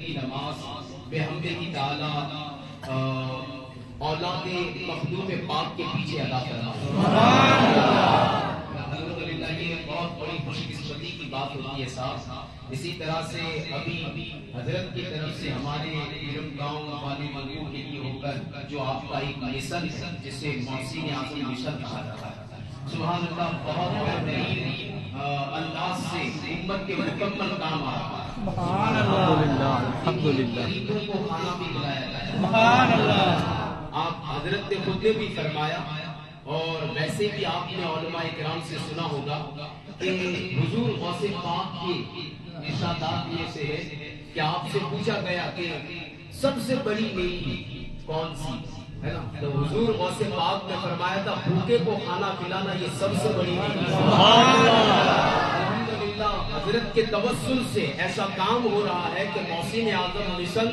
کی نماز بحمدہ تعالی اولاد مخدوم پاک کے پیچھے ادا کرنا الحمدللہ یہ بہت بڑی خوش قسمتی کی بات ہوتی ہے صاحب. اسی طرح سے ابھی حضرت کی طرف سے ہمارے گاؤں والے ملکوں کے لیے ہو کر جو آپ کا ایک مشن ہے جسے محسن اعظم مشن کہا جاتا ہے. سبحان اللہ, بہت بہترین انداز سے امت کے مکمل کام آ رہا ہے. سبحان اللہ, الحمدللہ. غریبوں کو کھانا بھی کھلایا جائے. سبحان اللہ. آپ حضرت نے خود نے بھی فرمایا اور ویسے بھی آپ نے علماء کرام سے سنا ہوگا کہ حضور غوث پاک کی ارشادات میں سے ہے کہ آپ سے پوچھا گیا کہ سب سے بڑی نیکی کون سی ہے نا, تو حضور غوث پاک نے فرمایا تھا بھوکے کو کھانا کھلانا یہ سب سے بڑی نیکی ہے. الحمدللہ حضرت کے توسل سے ایسا کام ہو رہا ہے کہ محسن اعظم مشن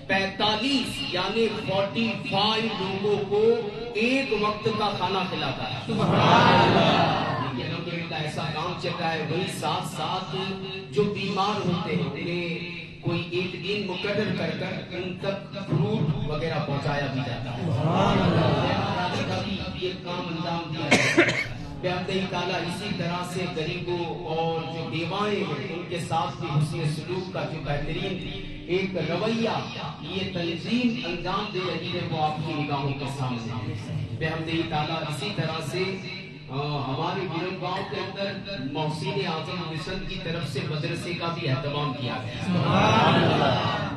45 یعنی 45 لوگوں کو ایک وقت کا کھانا کھلاتا ہے. سبحان اللہ. الحمدللہ ایسا کام چل رہا ہے. وہی ساتھ ساتھ جو بیمار ہوتے ہیں انہیں کوئی ایک دن مقرر کر کر ان تک فروٹ وغیرہ پہنچایا بھی جاتا ہے. سبحان اللہ. یہ کام انجام دیا ہے بحمدہ تعالیٰ. اسی طرح سے غریبوں اور جو بیوائیں ہیں ان کے ساتھ بھی حسن سلوک کا جو بہترین ایک رویہ یہ تنظیم انجام دے رہی ہے وہ آپ کی نگاہوں کے سامنے بحمدہ تعالیٰ. اسی طرح سے ہمارے گاؤں کے اندر محسن اعظم مشن کی طرف سے مدرسے کا بھی اہتمام کیا گیا.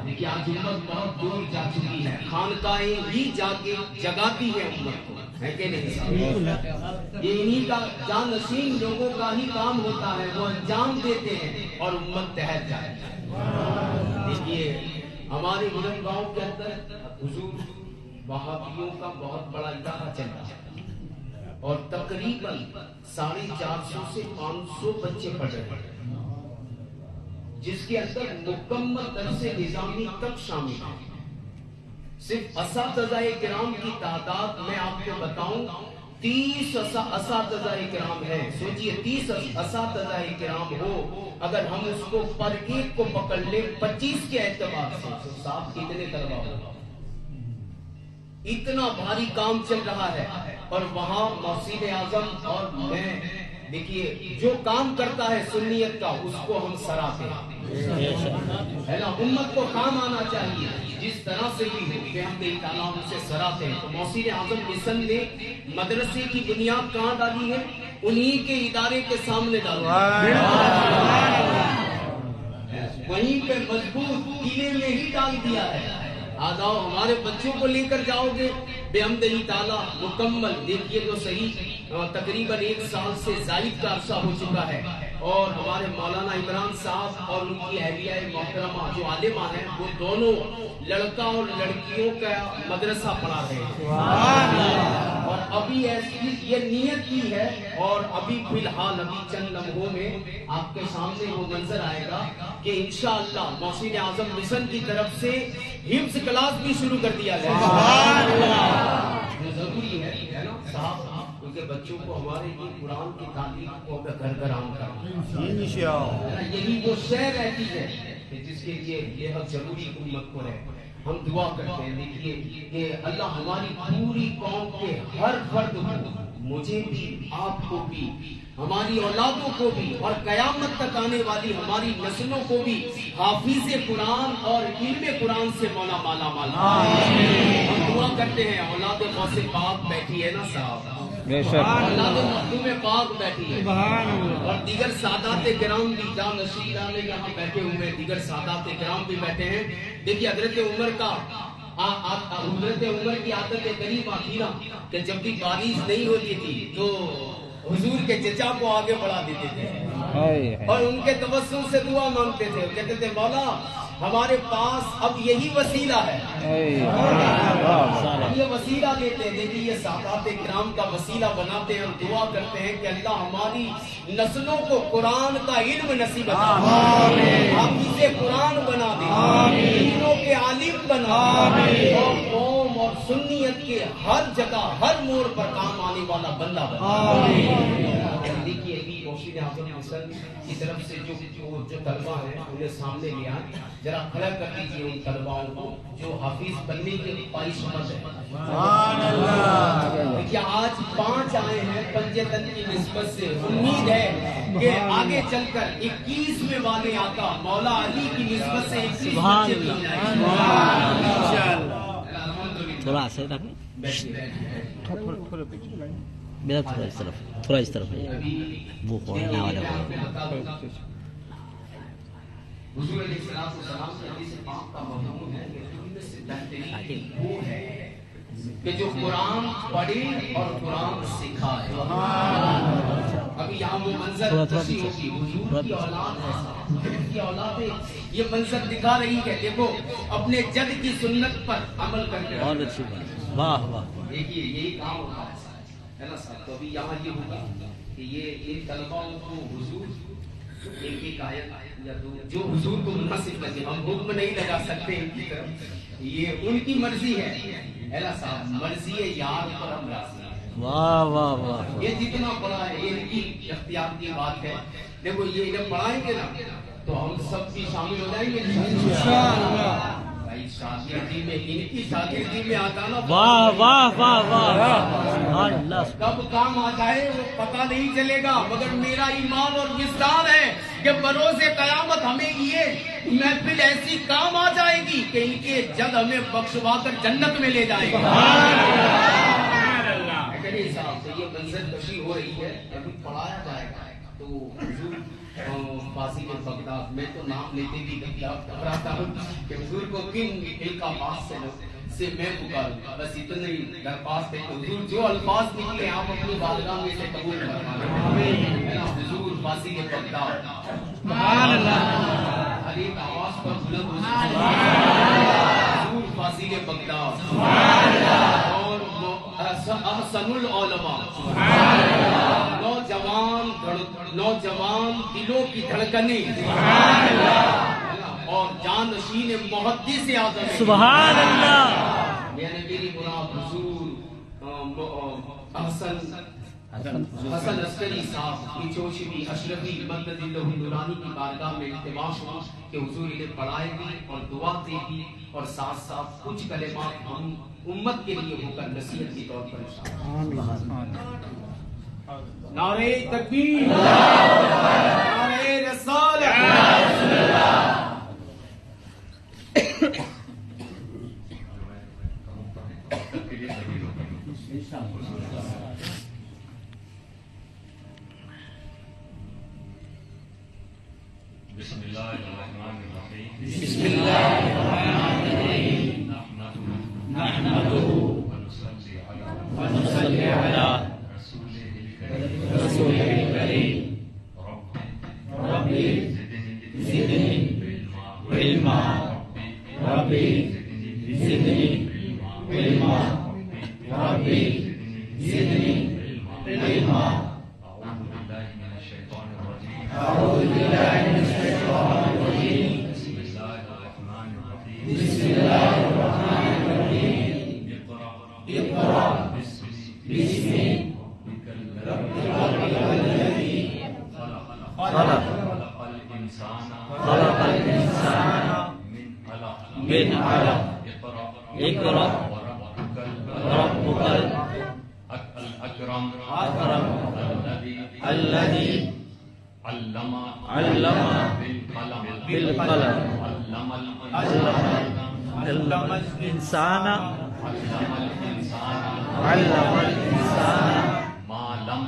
دیکھیے آج امت بہت دور جا چکی ہے. خانقاہیں ہی جگاتی ہے امت کو, ہے کہ نہیں؟ یہ انہی کا جانشین لوگوں کا ہی کام ہوتا ہے, وہ انجام دیتے ہیں اور امت تحت جاتی ہے. دیکھیے ہمارے گاؤں کے اندر حضور وہابیوں کا بہت بڑا ادارہ چل رہا ہے اور تقریباً 450 سے 500 بچے پڑھ رہے ہیں جس کے اندر مکمل درس نظامی تک شامل ہے. صرف اساتذہ کرام کی تعداد میں آپ کو بتاؤں 30 اساتذہ کرام ہیں. سوچئے 30 اساتذہ کرام ہو, اگر ہم اس کو پر ایک کو پکڑ لیں 25 کے اعتبار سے تو صاحب کتنے طلبہ ہوگا. اتنا بھاری کام چل رہا ہے اور وہاں محسن اعظم اور میں دیکھیے جو کام کرتا ہے سنیت کا اس کو ہم سراہتے ہیں نا. امت کو کام آنا چاہیے جس طرح سے بھی ہو بحمدہ تعالیٰ ہم اسے سراہتے ہیں. تو محسن اعظم مشن نے مدرسے کی بنیاد کہاں ڈالی ہے؟ انہی کے ادارے کے سامنے ڈالی ہے. وہیں پہ مضبوط قلعے میں ہی ڈال دیا ہے. آجاؤ ہمارے بچوں کو لے کر جاؤ گے بحمدہ تعالیٰ مکمل. دیکھیے تو صحیح تقریباً 1 سال سے زائد کا عرصہ ہو چکا ہے اور ہمارے مولانا عمران صاحب اور ان کی اہلیہ محترمہ جو عالمہ ہیں وہ دونوں لڑکا اور لڑکیوں کا مدرسہ پڑھا رہے ہیں. اور ابھی ایسی یہ نیت کی ہے اور ابھی فی الحال ابھی چند لمحوں میں آپ کے سامنے وہ منظر آئے گا کہ انشاءاللہ محسن اعظم مشن کی طرف سے حفظ کلاس بھی شروع کر دیا گیا. جو ضروری ہے نا صاحب ان کے بچوں کو ہمارے لیے قرآن کی تعلیم کو گھر گھر عام کرنا, یہی وہ شے رہتی ہے جس کے لیے یہ ضروری امت کو ہے. ہم دعا کرتے ہیں دیکھیے کہ اللہ ہماری پوری قوم کے ہر فرد کو, مجھے بھی آپ کو بھی ہماری اولادوں کو بھی اور قیامت تک آنے والی ہماری نسلوں کو بھی حافظ قرآن اور علم قرآن سے مولا مالا مالا. ہم دعا کرتے ہیں اولاد غوث پاک بیٹھی ہے نا صاحب, اولاد مخدوم پاک بیٹھی ہے اور دیگر سادات کرام بھی جانشین یہاں بیٹھے ہوئے ہیں, دیگر سادات کرام بھی بیٹھے ہیں. دیکھیے حضرت عمر کی عادت قریب آتی نا کہ جب بھی بارش نہیں ہوتی تھی تو حضور کے چچا کو آگے بڑھا دیتے تھے اور ان کے توسل سے دعا مانگتے تھے. کہتے تھے مولا ہمارے پاس اب یہی وسیلہ ہے, ہم یہ وسیلہ لیتے ہیں. دیکھیے یہ سادات کرام کا وسیلہ بناتے ہیں اور دعا کرتے ہیں کہ اللہ ہماری نسلوں کو قرآن کا علم نصیب بنا دے, حافظ قرآن بنا دے, دینوں کے عالم بنا دے اور قوم اور سنیت کے ہر جگہ ہر موڑ پر کام آنے والا بندہ بنا. دیکھیے محسن اعظم مصر کی طرف سے جو طلبہ ہیں انہیں سامنے لیا ذرا کھڑا کر دیجیے ان طلباؤں کو جو حافظ بننے کے خواہش مند ہے. سبحان اللہ. دیکھیے آج 5 آئے ہیں پنجتن کی نسبت سے. امید ہے کہ آگے چل کر 21ویں والے آقا مولا علی کی نسبت سے 21 بچے مل جائیں گے. تھوڑا سے رکھیں میرا تھوڑا اس طرف ہے وہ پڑھنے والا حضور علیہ السلام کی حدیث پاک کا مضمون ہے کہ ان میں سے بہترین وہ ہے کہ جو قرآن پڑھے اور قرآن سکھائے. ابھی یہاں وہ منظر کشی ہوگی حضور کی اولاد ہے کی اولادیں یہ منظر دکھا رہی ہے. دیکھو اپنے جد کی سنت پر عمل کر کے بہت اچھی بات. واہ واہ. دیکھیے یہی کام ہوتا ہے نا صاحب. تو ابھی یہاں یہ ہوگا کہ یہ ان طلباؤں کو حضور ایک آیت یا دو جو حضور کو مناسب لگے. ہم حکم نہیں لگا سکتے ان کی طرف. یہ ان کی مرضی ہے اعلیٰ صاحب. مرضی یار پر ہم راضی ہیں. واہ واہ واہ. یہ جتنا پڑھا ہے یہ ان کی اختیار کی بات ہے. دیکھو یہ جب پڑھائیں گے نا تو ہم سب بھی شامل ہو جائیں گے انشاءاللہ. بھائی شاگردی میں ان کی شاگردی میں آتا نا واہ واہ واہ واہ. اللہ کب کام آ جائے وہ پتہ نہیں چلے گا. مگر میرا ایمان اور وجدان ہے کہ بروز قیامت ہمیں یہ محفل ایسی کام آ جائے گی کہ ان کے جد ہمیں بخشوا کر جنت میں لے جائے گا. صاحب تو یہ منظر کشی ہو رہی ہے ابھی پڑھایا جائے گا. تو حضور فاضل بغداد میں تو نام لیتے بھی گھبراتا ہوں کہ حضور کو کن القابات سے میں پکاروں. بس اتنا ہی درخواست ہے کہ حضور جو الفاظ نکلے آپ اپنی بارگاہ میں سے قبول فرمائیں. حضور فاضل بغداد سبحان اللہ. ہر ایک آواز پر بلند ہو جائے حضور فاضل بغداد سبحان اللہ. اور احسن العلماء سبحان اللہ. نوجوان دلوں کی دھڑکنیں سبحان اللہ. اور جانشین محدث اعظم سبحان اللہ. یعنی میری مراد حضور حسن عسکری صاحب کی چوشوی اشرفی مدد اللہ نورانی کی بارگاہ میں التماس ہوا کہ حضور انہیں پڑھائے گی اور دعا دے گی اور ساتھ ساتھ کچھ کلمات ہم امت کے لیے ہو کر نصیحت کے طور پر ارشاد. نعرہ تکبیر نعرہ رسالت. بسم اللہ الرحمن الرحیم. بسم اللہ الرحمن الرحیم. نحمده ونصلي على رسوله الكريم. ربي زدني علما. ربي زدني علما. ربي زدني علما. أعوذ بالله من الشيطان الرجيم. بسم الله الرحمن الرحيم. اقرأ باسم ربك الذي خلق الإنسان من علق. اقرأ وربك الأكرم الذي علم بالقلم. علم الإنسان ما لم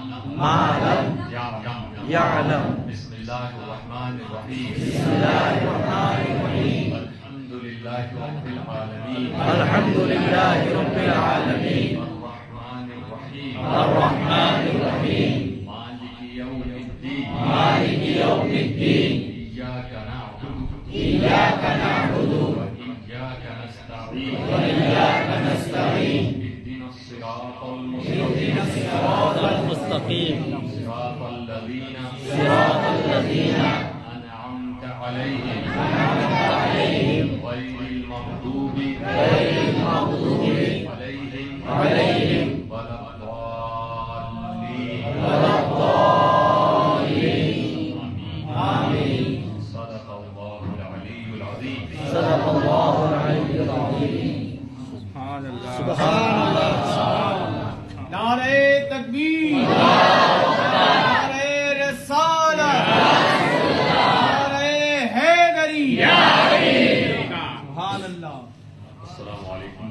يعلم. بسم الله الرحمن الرحيم. الحمد لله رب العالمين. الرحمن الرحيم. مالك يوم الدين. إياك نعبد وإياك نستعين. اهدنا الصراط المستقيم. صراط الذين أنعمت عليهم غير المغضوب عليهم ولا الضالين. نعرہ تکبیر، نعرہ رسالت، نعرہ حیدری، سبحان اللہ۔ السلام علیکم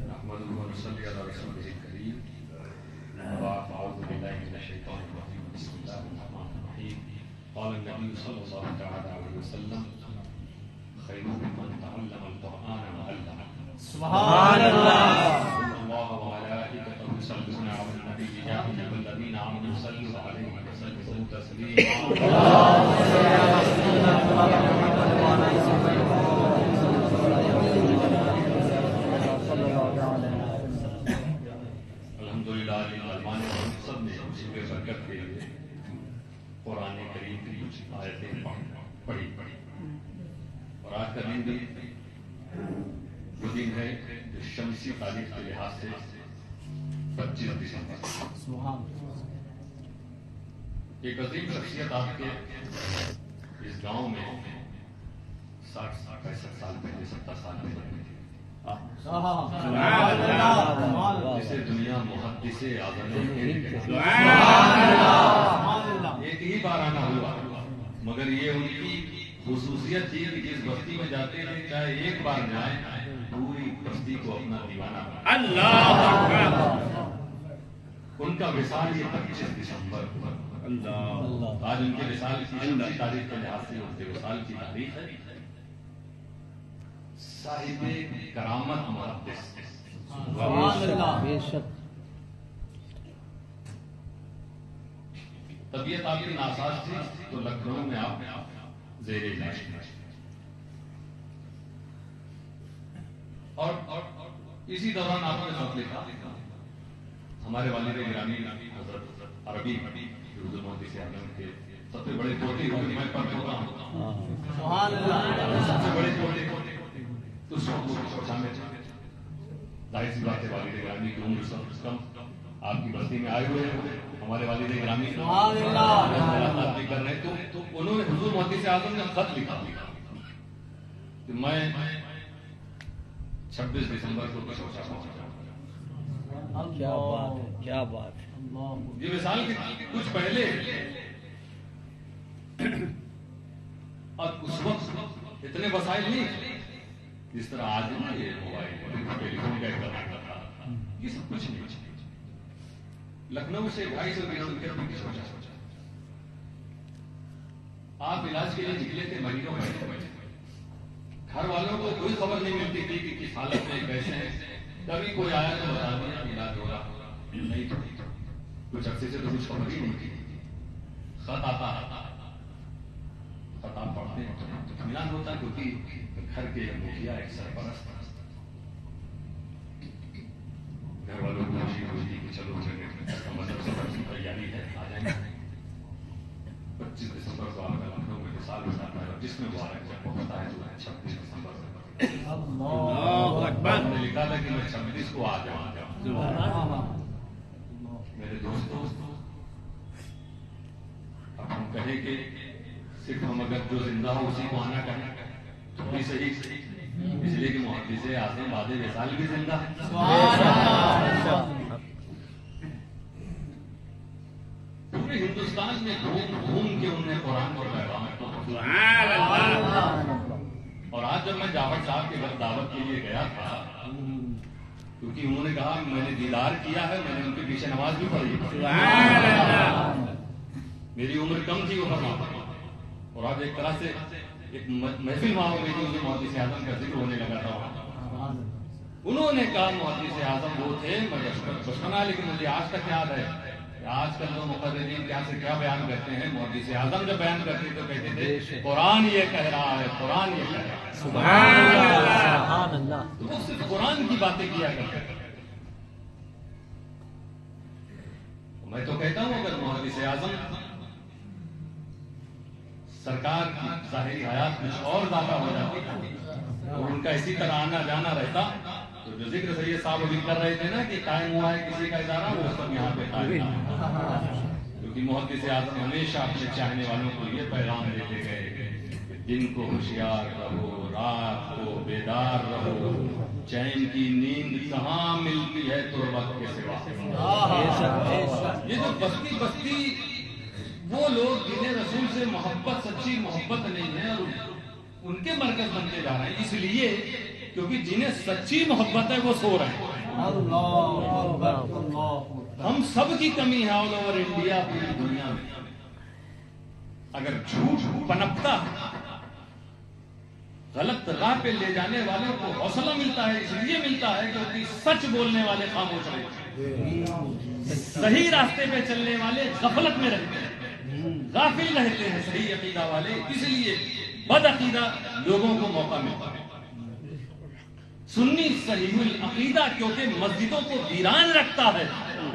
نحمده ونصلي على رسوله الكريم وأعوذ بالله من الشيطان الرجيم بسم الله الرحمن الرحيم قال النبي صلى الله تعالى عليه وسلم خيركم من تعلم القرآن وعلمه سبحان اللہ۔ إن الله وملائكته يصلون على النبي يا أيها الذين آمنوا صلوا عليه وسلموا تسليما الحمدللہ علمان سب نے اسی کے برکت کے لیے قرآن کریم کی کچھ آیتیں پڑھی اور آج کا دن بھی وہ دن ہے جو شمسی تاریخ کے لحاظ سے 25 دسمبر ایک عظیم شخصیت آپ کے اس گاؤں میں 60-65 سال پہلے 70 سال پہلے جسے دنیا محدث اعظم ایک ہی بار آنا ہوا، مگر یہ ان کی خصوصیت تھی کہ جس بستی میں جاتے تھے چاہے ایک بار جائیں پوری بستی کو اپنا دیوانہ بنا۔ ان کا وصال یہ 25 دسمبر آج ان کے وصال کی تاریخ کے لحاظ سے ان کے وصال کی تاریخ ہے صاحب کرامت محدث۔ طبیعت آپ کی ناساز تھی تو لکھنؤ میں آپ زیر علاج اور اسی دوران آپ نے خط لکھا ہمارے والد گرامی حضرت عربی اردو محدث اعظم کے سب سے بڑے پوتے میں پڑھ چکا ہوں، سب سے بڑے پوتے اس وقت میں ظاہر سی بات ہے والد گرامی کی عمر سب کم آپ کی بستی میں آئے ہوئے ہیں ہمارے والد گرامی کر رہے ہیں تو انہوں نے حضور محدث اعظم نے خط لکھا کہ میں 26 دسمبر کو سوچا کیا بات ہے۔ یہ مثال کے کچھ پہلے اور اس وقت اتنے وسائل نہیں جس طرح آج نا یہ موبائل ٹیلی فون کا یہ سب کچھ نہیں۔ لکھنؤ سے 250 کلو میٹر کی سوچا آپ علاج کے لیے نکلے تھے مہینوں میں، گھر والوں کو کوئی خبر نہیں ملتی تھی کہ کس حالت میں کیسے ہیں، کبھی کوئی آیا تو بتا دیا علاج ہو رہا نہیں تھا، کچھ عرصے سے تو کچھ خبر ہی نہیں تھی۔ خط آتا خط آپ پڑھتے ہیں اطمینان ہوتا کیونکہ گھر کے مکھیا ایک سرپرست گھر والوں کو خوشی ہوتی کہ چلو مطلب سفر کی تیاری ہے آ جائیں گے۔ 25 دسمبر کو آپ کا لکھنؤ میں وصال ہو جاتا ہے، جس میں وہ جب پہنچتا ہے جو 26 دسمبر نے لکھا تھا کہ میں 26 کو آ جاؤں۔ میرے دوستوں اب ہم کہیں کہ صرف ہم اگر جو زندہ ہو اسی کو آنا کہیں تو بھی صحیح، اس لیے کہ محدث اعظم بعد وصال بھی زندہ ہے۔ پورے ہندوستان میں گھوم کے انہیں قرآن کو پیغام اور آج جب میں جعفر صاحب کے گھر دعوت کے لیے گیا تھا کیونکہ انہوں نے کہا میں نے دیدار کیا ہے، میں نے ان کے پیچھے نماز بھی پڑھی، میری عمر کم تھی وہ اور آج ایک طرح سے ایک محفل وہاں ہو گئی تھی، مجھے محدث اعظم کا ذکر ہونے لگا تھا۔ انہوں نے کہا محدث اعظم وہ تھے، میں بچپنا لیکن مجھے آج تک یاد ہے آج کل جو مقررین کیا سے کیا بیان کرتے ہیں، محدث اعظم جب بیان کرتے تو کہتے تھے قرآن یہ کہہ رہا ہے، قرآن یہ کہہ رہا ہے، سبحان اللہ۔ تو وہ صرف قرآن کی باتیں کیا کرتے ہیں۔ میں تو کہتا ہوں اگر محدث اعظم سرکار کی ظاہری حیات میں اور زیادہ ہو جاتی اور ان کا اسی طرح آنا جانا رہتا تو جو ذکر سید صاحب ابھی کر رہے تھے نا کہ قائم ہوا ہے کسی کا ادارہ وہ سب یہاں پہ قائم، کیونکہ کیونکہ محدث اعظم ہمیشہ اپنے چاہنے والوں کو یہ پیغام دیتے گئے کہ دن کو ہوشیار رہو، رات کو بیدار رہو، چین کی نیند کہاں ملتی ہے تو وقت کے سوا۔ یہ جو بستی بستی وہ لوگ جنہیں رسول سے محبت، سچی محبت نہیں ہے، اور ان کے مرکز بنتے جا رہے ہیں، اس لیے کیونکہ جنہیں سچی محبت ہے وہ سو رہے ہیں۔ ہم سب کی کمی ہے آل اوور انڈیا، پوری دنیا میں۔ اگر جھوٹ پنپتا ہے، غلط راہ پہ لے جانے والوں کو حوصلہ ملتا ہے، اس لیے ملتا ہے کیونکہ سچ بولنے والے خاموش رہتے ہیں، صحیح راستے پہ چلنے والے غفلت میں رہتے ہیں، غافل رہتے ہیں صحیح عقیدہ والے، اس لیے بد عقیدہ لوگوں کو موقع ملتا ہے۔ سنی صحیح العقیدہ کیونکہ مسجدوں کو ویران رکھتا ہے،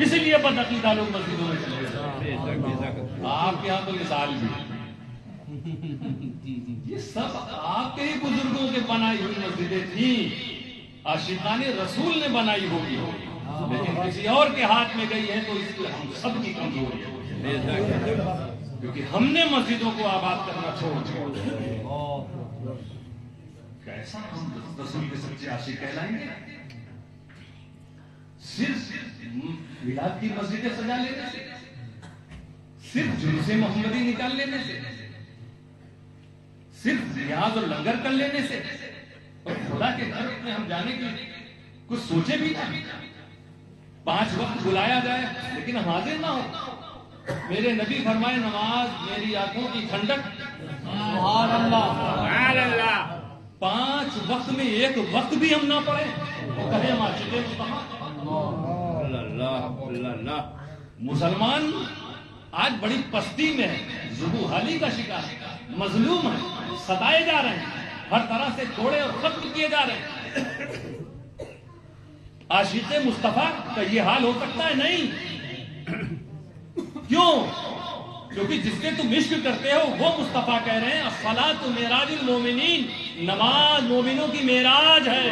اس لیے بد عقیدہ لوگ مسجدوں میں چلے جاتے ہیں۔ آپ کے یہاں تو مثال بھی، یہ سب آپ کے ہی بزرگوں کے بنائی ہوئی مسجدیں تھیں، عاشقان رسول نے بنائی ہوگی، لیکن کسی اور کے ہاتھ میں گئی ہے تو اس میں ہم سب کی کمزوری ہے، کیونکہ ہم نے مسجدوں کو آباد کرنا چھوڑ دیا۔ کیسا ہم رسول کے سچے عاشق کہلائیں گے؟ صرف میلاد کی مسجدیں سجا لینے سے، صرف جلوس محمدی نکال لینے سے، صرف نیاز اور لنگر کر لینے سے، اور خدا کے گھر میں ہم جانے کی کچھ سوچے بھی نہ، 5 وقت بلایا جائے لیکن ہم حاضر نہ ہو۔ میرے نبی فرمائے نماز میری آنکھوں کی ٹھنڈک، سبحان اللہ، سبحان اللہ۔ 5 وقت میں ایک وقت بھی ہم نہ پڑھیں تو کہیں ہم عاشق مصطفیٰ۔ مسلمان آج بڑی پستی میں ہے، ذوالحالی کا شکار ہے، مظلوم ہے، ستائے جا رہے ہیں، ہر طرح سے توڑے اور ختم کیے جا رہے ہیں۔ عاشق مصطفیٰ کا یہ حال ہو سکتا ہے؟ نہیں۔ کیوں؟ کیونکہ جس سے تم عشق کرتے ہو وہ مصطفیٰ کہہ رہے ہیں الصلاۃ معراج المومنین، نماز مومنوں کی معراج ہے۔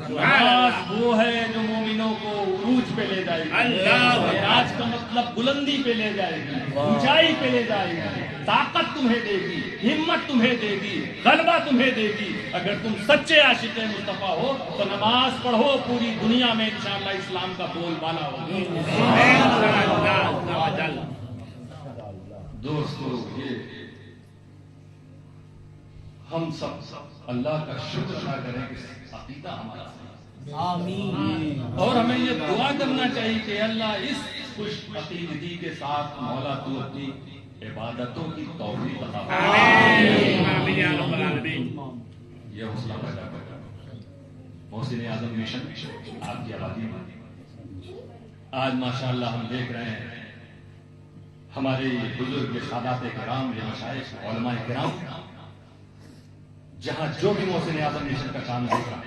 نماز وہ ہے جو مومنوں کو عروج پہ لے جائے گی۔ معراج کا مطلب بلندی پہ لے جائے گی، اونچائی پہ لے جائے گی، طاقت تمہیں دے گی، ہمت تمہیں دے گی، غلبہ تمہیں دے گی۔ اگر تم سچے عاشق مصطفیٰ ہو تو نماز پڑھو، پوری دنیا میں انشاءاللہ اسلام کا بول بالا ہوگا۔ دوستو، یہ ہم سب اللہ کا شکر ادا کریں کہ عقیدہ ہمارا آمین۔ اور ہمیں یہ دعا کرنا چاہیے کہ اللہ اس خوش عقیدگی کے ساتھ مولا تو اپنی عبادتوں کی توفیق عطا فرما۔ یہ حوصلہ پیدا کرتا ہے۔ محسن اعظم مشن آپ کی آبادی میں آج ماشاءاللہ ہم دیکھ رہے ہیں ہمارے بزرگ سادات کرام، یہ مشائخ علماء کرام، جہاں جو بھی محسن اعظم مشن کا کام دیکھا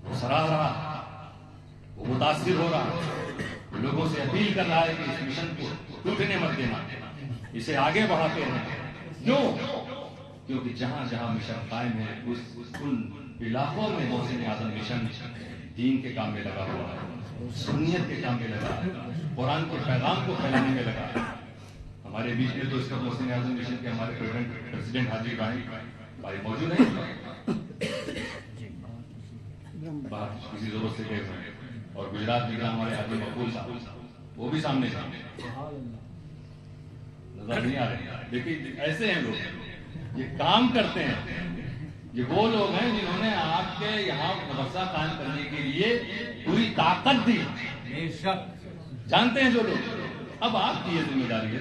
وہ سراہ رہا، وہ متاثر ہو رہا، لوگوں سے اپیل کر رہا ہے کہ اس مشن کو ٹوٹنے مت دینا، اسے آگے بڑھاتے ہیں۔ کیوں؟ کیونکہ جہاں جہاں مشن قائم ہے ان علاقوں میں محسن اعظم مشن دین کے کام میں لگا ہوا ہے، سنیت کے کام میں لگا ہے، قرآن کے پیغام کو پھیلانے میں لگا ہے۔ ہمارے بیچ میں تو اس وقت محسن اعظم مشن کے ہمارے پریزیڈنٹ حاجی ابراہیم بھائی موجود ہیں، باہر کسی ضرورت سے گئے ہوئے، اور گجرات میں ہمارے حاجی مقبول صاحب وہ بھی سامنے نظر نہیں آ رہے، لیکن ایسے ہیں لوگ یہ کام کرتے ہیں، یہ وہ لوگ ہیں جنہوں نے آپ کے یہاں مدرسہ قائم کرنے کے لیے پوری طاقت دی۔ بے شک جانتے ہیں جو لوگ، اب آپ کی یہ ذمہ داری ہے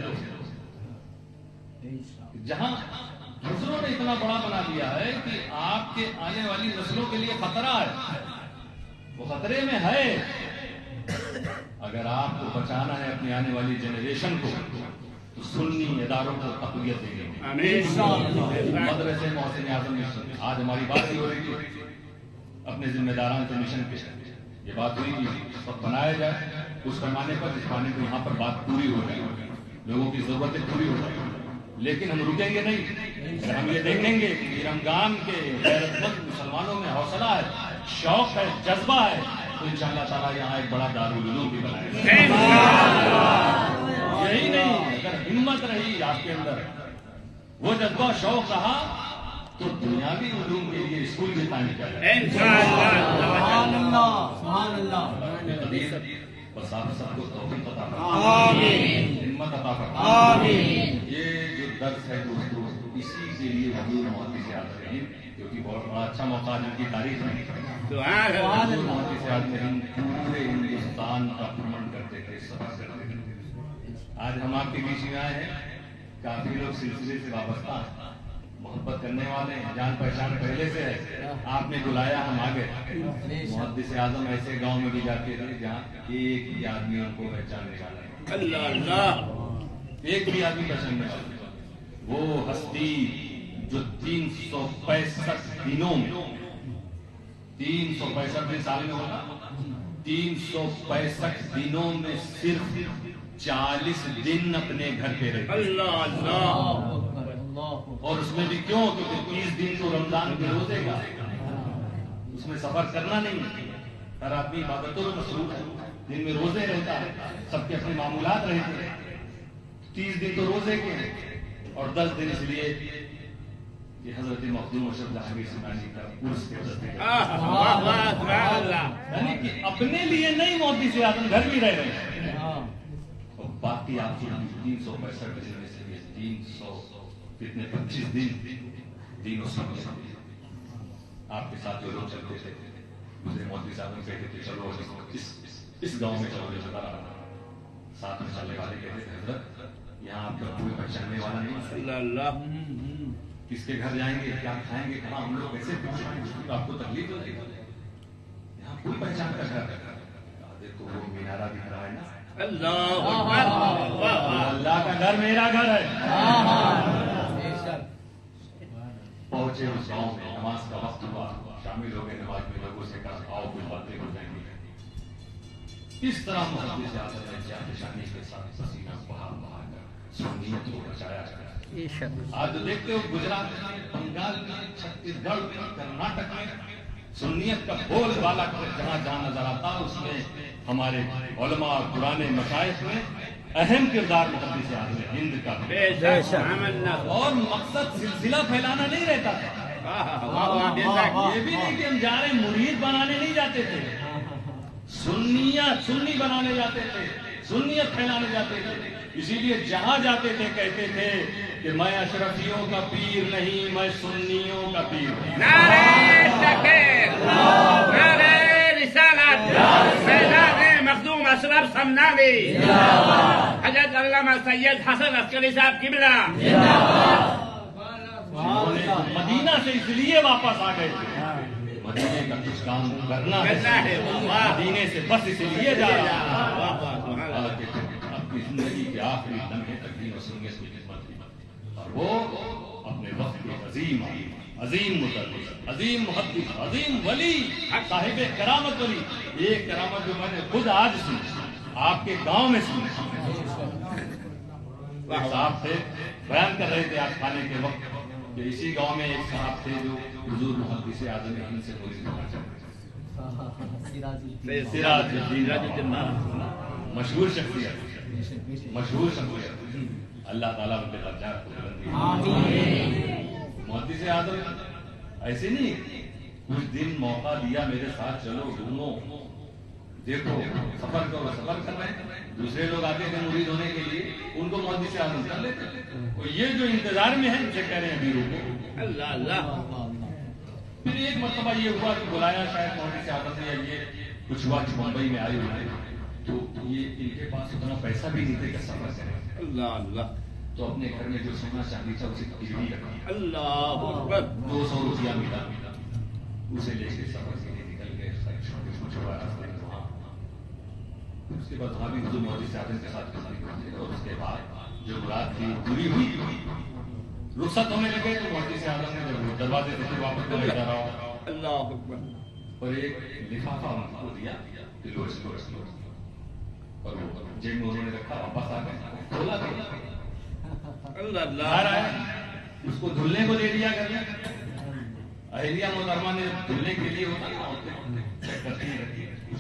جہاں دوسروں نے اتنا بڑا بنا دیا ہے کہ آپ کے آنے والی نسلوں کے لیے خطرہ ہے، وہ خطرے میں ہے۔ اگر آپ کو بچانا ہے اپنی آنے والی جنریشن کو تو سنی اداروں کو تقویت دیں گے۔ مدرسے محسن اعظم مشن، آج ہماری بات ہی ہو رہی تھی اپنے ذمہ داران کے مشن کے، یہ بات ہوئی کہ اس وقت بنایا جائے اس پیمانے پر جس پیمانے کو یہاں پر بات پوری ہو رہی ہے، لوگوں کی ضرورتیں پوری ہو رہی ہیں، لیکن ہم رکیں گے نہیں۔ اگر ہم یہ دیکھیں گے کہ رمضان کے غیرت مند مسلمانوں میں حوصلہ ہے، شوق ہے، جذبہ ہے، تو انشاءاللہ تعالیٰ یہاں ایک بڑا دارالعلوم بھی بنائے گا. یہی نہیں، اگر ہمت رہی آپ کے اندر، وہ جذبہ شوق رہا، تو دنیاوی علوم کے لیے اسکول بھی قائم کیا جائے. سبحان اللہ، سبحان اللہ. بس آپ سب کو توفیق عطا فرمائے، آمین، ہمت عطا فرمائے. آمین. یہ جو درس ہے دوستوں، اسی کے لیے حضور محدث اعظم ہند، کیونکہ بہت بڑا اچھا موقع جن کی تاریخ میں حضور محدث اعظم ہند پورے ہندوستان کا بھرمن کرتے تھے، سفر کرتے تھے. آج ہم آپ کے بیچ میں آئے ہیں، کافی لوگ سلسلے سے وابستہ ہیں، محبت کرنے والے ہیں، جان پہچان پہلے سے ہے. آپ نے بلایا، ہم آ گئے. محدث اعظم ایسے گاؤں میں بھی جاتے تھے جہاں ایک بھی آدمی ان کو پہچاننے والا نہیں، اللہ اللہ، ایک بھی آدمی پہچاننے والا نہیں. وہ ہستی جو 365 دنوں میں، 365 دن سال میں ہوگا، 365 دنوں میں صرف 40 دن اپنے گھر پہ رہے. اللہ اللہ، اور اس میں بھی کیوں؟ کیونکہ 30 دن تو رمضان کے روزے کا، اس میں سفر کرنا نہیں. ہر آدمی عبادتوں میں مصروف ہے، دن میں روزے رہتا ہے، سب کے اپنے معمولات رہتے ہیں. 30 دن تو روزے کے ہیں، اور 10 دن اس لیے کہ حضرت مخدوم اشرف جہانگیر سمنانی کا عرس کے 10 دن، یعنی کہ اپنے لیے نہیں محدث اعظم گھر بھی رہ رہے ہیں. اور باقی آپ کی 365 دن میں سے 25 دن دین و سنت آپ کے ساتھ جو لوگ چلتے تھے، دوسرے محدث اعظم کہتے تھے چلو اس گاؤں میں چلو، جو چلا رہا ساتھ میں چلنے والے کہتے تھے حضرت یہاں آپ کا کوئی پہچاننے والا نہیں. اللہ اللہ، کس کے گھر جائیں گے، کیا کھائیں گے، کہاں ہم لوگ کیسے پوچھیں گے، آپ کو تکلیف ہو جائے گی. یہاں کوئی پہچان کا گھر ہے. دیکھو وہ مینارہ دکھ رہا ہے نا، اللہ اللہ کا گھر میرا گھر ہے. پہنچے اس گاؤں میں، نماز کا وقت ہوا، شامل ہو گئے نماز میں، لوگوں سے کہا آؤ کچھ باتیں ہو جائیں گی. اس طرح محدث اعظم نے جانشانی کے ساتھ پسینہ بہا بہا کر سنیت کو بچایا ہے. آج جو دیکھتے ہو گجرات میں، بنگال میں، چھتیس گڑھ میں، کرناٹک میں سنیت کا بول بالا جہاں جہاں نظر آتا اس میں ہمارے علماء پرانے مشائخ میں اہم کردار محدث اعظم ہند کا. اور مقصد سلسلہ پھیلانا نہیں رہتا تھا. یہ بھی نہیں کہ ہم جا رہے مرید بنانے نہیں جاتے تھے، سنی بنانے جاتے تھے، سنیت پھیلانے جاتے تھے. اسی لیے جہاں جاتے تھے کہتے تھے کہ میں اشرفیوں کا پیر نہیں، میں سنیوں کا پیر ہوں. نعرہ تکبیر، نعرہ رسالت، سیدان مخدوم اشرف سمنانی، حضرت علامہ سید حسن عسکری صاحب قبلہ. مدینہ سے اس لیے واپس آ گئے تھے، مدینے کا کچھ کام کرنا ہے، مدینے سے بس اس لیے جا رہا ہے. اپنی زندگی کے آخری لمحے تک دین و سنت کی خدمت کی، اور وہ اپنے وقت کے عظیم مدرس، عظیم محدث، عظیم ولی، صاحب کرامت ولی. یہ کرامت جو میں نے خود آج سنی، آپ کے گاؤں میں سنی. صاحب تھے بیان کر رہے تھے آج کھانے کے وقت کہ اسی گاؤں میں ایک صاحب تھے جو حضور محدث اعظم ہند سے مرید ہونا چاہتے تھے. سراج الدین، مشہور شخصیت، اللہ تعالیٰ ان کے درجات کو بلندی. محدث اعظم ایسے نہیں کچھ دن موقع دیا میرے ساتھ چلو گھومو دیکھو سفر کرو، سفر کر رہے ہیں. دوسرے لوگ آتے تھے مرید ہونے کے لیے، ان کو محدث اعظم کر لیتے. یہ جو انتظار میں ہے اسے کہہ رہے ہیں ابھی روکو. اللہ اللہ. پھر ایک مرتبہ یہ ہوا کہ بلایا شاید محدث اعظم نے، یہ کچھ ہوا کہ ممبئی میں آئے ہوئے تو یہ ان کے پاس اتنا پیسہ بھی نہیں تھا کہ سفر کریں. اللہ اللہ. تو اپنے گھر میں جو سونا چاندی تھا اسے گروی رکھی. اللہ اکبر. 200 روپیہ ملا، اسے لے کے سفر کے لیے نکل گئے. اس کے بعد وہاں بھی حضور محدث اعظم کے ساتھ خدمت، اور اس کے بعد جو مراد تھی پوری ہوئی، رخصت ہونے لگے تو محدث اعظم نے جب دروازے سے واپس لے جا رہا ہوں اللہ اکبر، اور ایک لفافہ ان کو دیا کہ لو اس کو، اور وہ جیب میں انہوں نے رکھا. واپس آ گئے، کھولا گیا، اللہ اللہ. اس کو دھلنے کو دے دیا گھر میں. اہلیہ محترمہ نے دھلنے کے لیے ہوتا نا، چیک کرتی رکھی،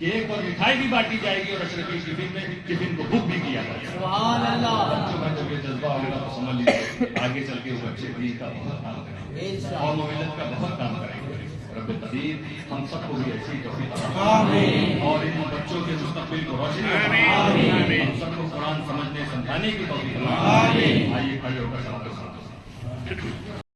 کیک اور مٹھائی بھی بانٹی جائے گی اور اشرفی ٹفن کو بک بھی کیا جائے گا. سبحان اللہ. بچوں میں جب یہ جذبہ ہوگا تو سمجھ لیجیے آگے چل کے وہ بچے دین کا بہت کام کریں گے اور ملت کا بہت کام کریں گے. رب قدیر ہم سب کو بھی ایسی توفیق عطا فرمائے اور ان بچوں کے مستقبل کو روشنی عطا فرمائے. ہم سب کو قرآن سمجھنے سمجھانے کی توفیق عطا فرمائے. آئیے کھڑے ہو کر